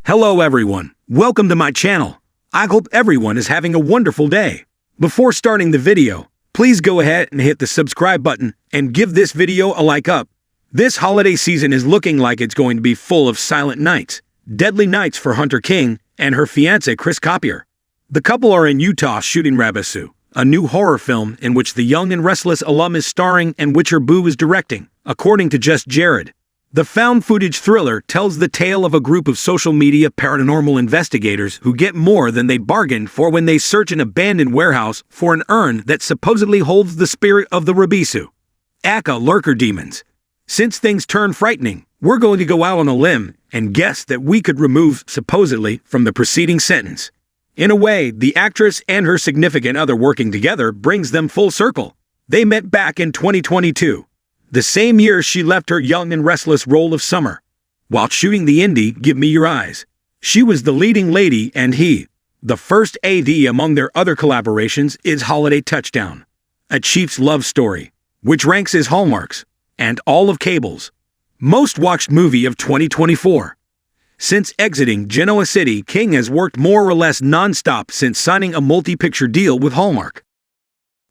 Hello everyone, welcome to my channel. I hope everyone is having a wonderful day. Before starting the video, please go ahead and hit the subscribe button and give this video a like up. This holiday season is looking like it's going to be full of silent nights, deadly nights for Hunter King and her fiancé Chris Copier. The couple are in Utah shooting Restless, a new horror film in which the young and restless Alum is starring and Witcher Boo is directing, according to Just Jared. The found-footage thriller tells the tale of a group of social media paranormal investigators who get more than they bargained for when they search an abandoned warehouse for an urn that supposedly holds the spirit of the Rabisu, aka lurker demons. Since things turn frightening, we're going to go out on a limb and guess that we could remove supposedly from the preceding sentence. In a way, the actress and her significant other working together brings them full circle. They met back in 2022. The same year she left her young and restless role of Summer. While shooting the indie Give Me Your Eyes, she was the leading lady and he. The first AD among their other collaborations is Holiday Touchdown, a Chief's love story, which ranks as Hallmark's and all of cable's most watched movie of 2024. Since exiting Genoa City, King has worked more or less non-stop since signing a multi-picture deal with Hallmark.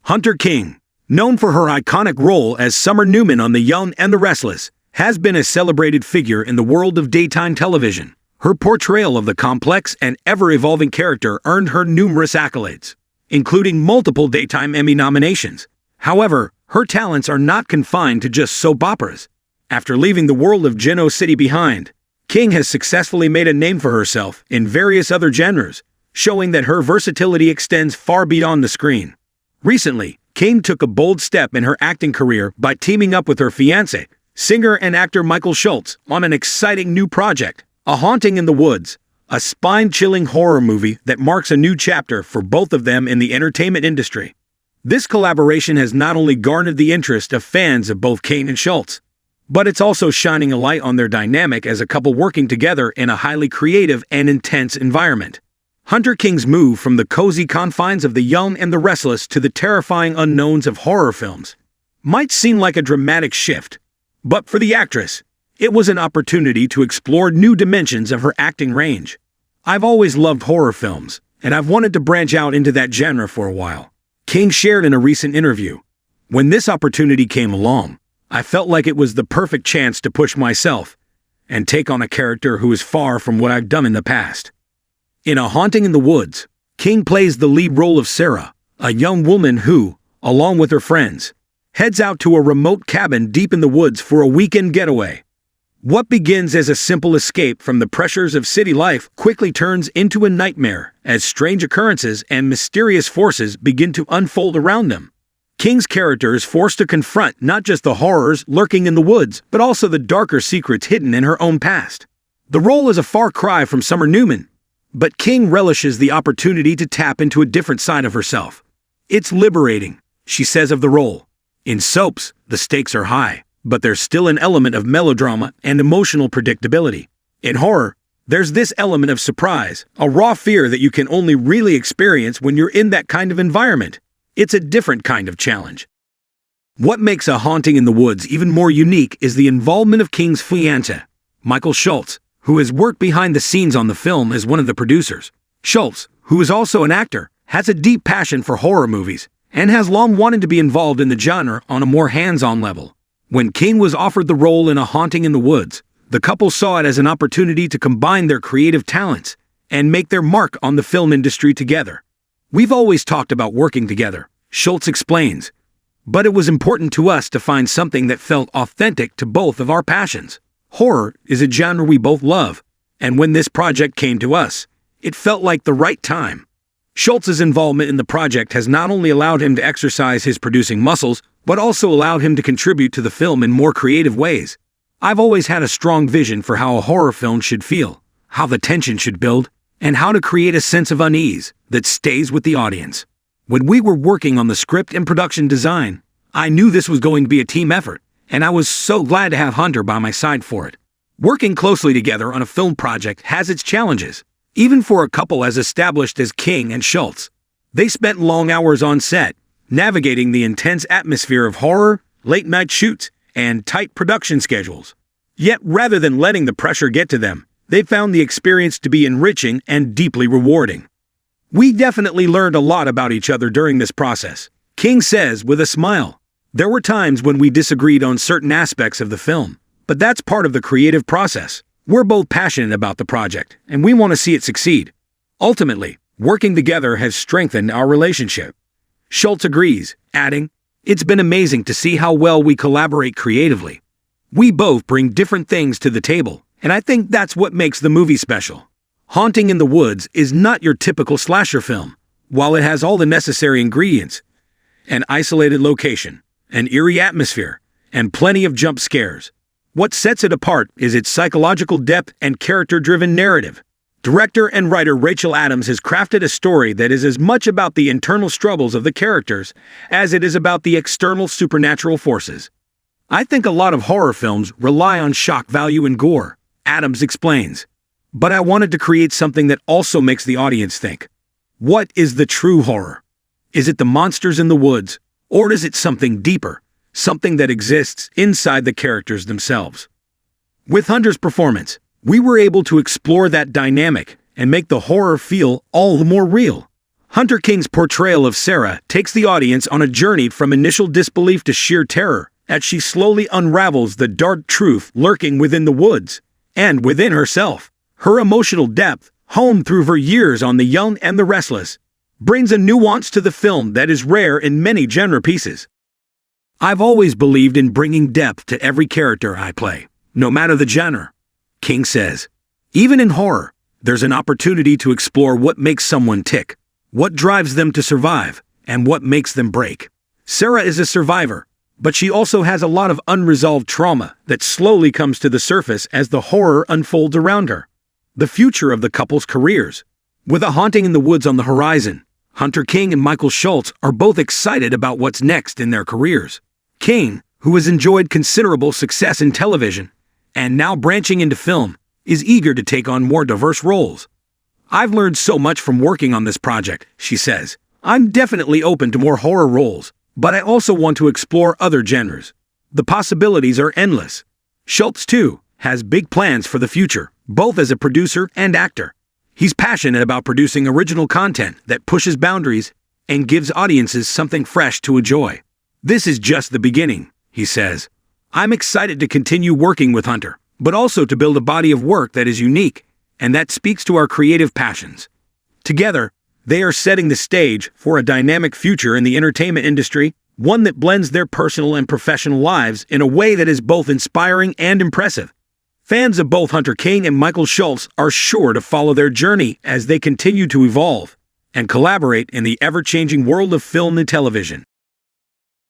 Hunter King, known for her iconic role as Summer Newman on The Young and the Restless, has been a celebrated figure in the world of daytime television. Her portrayal of the complex and ever-evolving character earned her numerous accolades, including multiple Daytime Emmy nominations. However, her talents are not confined to just soap operas. After leaving the world of Genoa City behind, King has successfully made a name for herself in various other genres, showing that her versatility extends far beyond the screen. Recently, King took a bold step in her acting career by teaming up with her fiancé, singer and actor Michael Schultz, on an exciting new project, A Haunting in the Woods, a spine-chilling horror movie that marks a new chapter for both of them in the entertainment industry. This collaboration has not only garnered the interest of fans of both King and Schultz, but it's also shining a light on their dynamic as a couple working together in a highly creative and intense environment. Hunter King's move from the cozy confines of The Young and the Restless to the terrifying unknowns of horror films might seem like a dramatic shift, but for the actress, it was an opportunity to explore new dimensions of her acting range. I've always loved horror films, and I've wanted to branch out into that genre for a while, King shared in a recent interview. When this opportunity came along, I felt like it was the perfect chance to push myself and take on a character who is far from what I've done in the past. In A Haunting in the Woods, King plays the lead role of Sarah, a young woman who, along with her friends, heads out to a remote cabin deep in the woods for a weekend getaway. What begins as a simple escape from the pressures of city life quickly turns into a nightmare as strange occurrences and mysterious forces begin to unfold around them. King's character is forced to confront not just the horrors lurking in the woods, but also the darker secrets hidden in her own past. The role is a far cry from Summer Newman, but King relishes the opportunity to tap into a different side of herself. It's liberating, she says of the role. In soaps, the stakes are high, but there's still an element of melodrama and emotional predictability. In horror, there's this element of surprise, a raw fear that you can only really experience when you're in that kind of environment. It's a different kind of challenge. What makes A Haunting in the Woods even more unique is the involvement of King's fiancé, Michael Schultz, who has worked behind the scenes on the film as one of the producers. Schultz, who is also an actor, has a deep passion for horror movies and has long wanted to be involved in the genre on a more hands-on level. When King was offered the role in A Haunting in the Woods, the couple saw it as an opportunity to combine their creative talents and make their mark on the film industry together. We've always talked about working together, Schultz explains, but it was important to us to find something that felt authentic to both of our passions. Horror is a genre we both love, and when this project came to us, it felt like the right time. Schultz's involvement in the project has not only allowed him to exercise his producing muscles, but also allowed him to contribute to the film in more creative ways. I've always had a strong vision for how a horror film should feel, how the tension should build, and how to create a sense of unease that stays with the audience. When we were working on the script and production design, I knew this was going to be a team effort, and I was so glad to have Hunter by my side for it. Working closely together on a film project has its challenges, even for a couple as established as King and Schultz. They spent long hours on set, navigating the intense atmosphere of horror, late-night shoots, and tight production schedules. Yet rather than letting the pressure get to them, They found the experience to be enriching and deeply rewarding. We definitely learned a lot about each other during this process, King says with a smile. There were times when we disagreed on certain aspects of the film, but that's part of the creative process. We're both passionate about the project, and we want to see it succeed. Ultimately, working together has strengthened our relationship. Schultz agrees, adding, "It's been amazing to see how well we collaborate creatively. We both bring different things to the table, and I think that's what makes the movie special." Haunting in the Woods is not your typical slasher film. While it has all the necessary ingredients, an isolated location, an eerie atmosphere, and plenty of jump scares, what sets it apart is its psychological depth and character-driven narrative. Director and writer Rachel Adams has crafted a story that is as much about the internal struggles of the characters as it is about the external supernatural forces. "I think a lot of horror films rely on shock value and gore," Adams explains. "But I wanted to create something that also makes the audience think. What is the true horror? Is it the monsters in the woods, or is it something deeper, something that exists inside the characters themselves?" With Hunter's performance, we were able to explore that dynamic and make the horror feel all the more real. Hunter King's portrayal of Sarah takes the audience on a journey from initial disbelief to sheer terror as she slowly unravels the dark truth lurking within the woods and within herself. Her emotional depth, honed through her years on The Young and the Restless, brings a nuance to the film that is rare in many genre pieces. "I've always believed in bringing depth to every character I play, no matter the genre," King says. "Even in horror, there's an opportunity to explore what makes someone tick, what drives them to survive, and what makes them break. Sarah is a survivor, but she also has a lot of unresolved trauma that slowly comes to the surface as the horror unfolds around her." The future of the couple's careers. With A Haunting in the Woods on the horizon, Hunter King and Michael Schultz are both excited about what's next in their careers. King, who has enjoyed considerable success in television and now branching into film, is eager to take on more diverse roles. "I've learned so much from working on this project," she says. "I'm definitely open to more horror roles, but I also want to explore other genres. The possibilities are endless." Schultz, too, has big plans for the future, both as a producer and actor. He's passionate about producing original content that pushes boundaries and gives audiences something fresh to enjoy. "This is just the beginning," he says. "I'm excited to continue working with Hunter, but also to build a body of work that is unique and that speaks to our creative passions." Together, they are setting the stage for a dynamic future in the entertainment industry, one that blends their personal and professional lives in a way that is both inspiring and impressive. Fans of both Hunter King and Michael Schultz are sure to follow their journey as they continue to evolve and collaborate in the ever-changing world of film and television.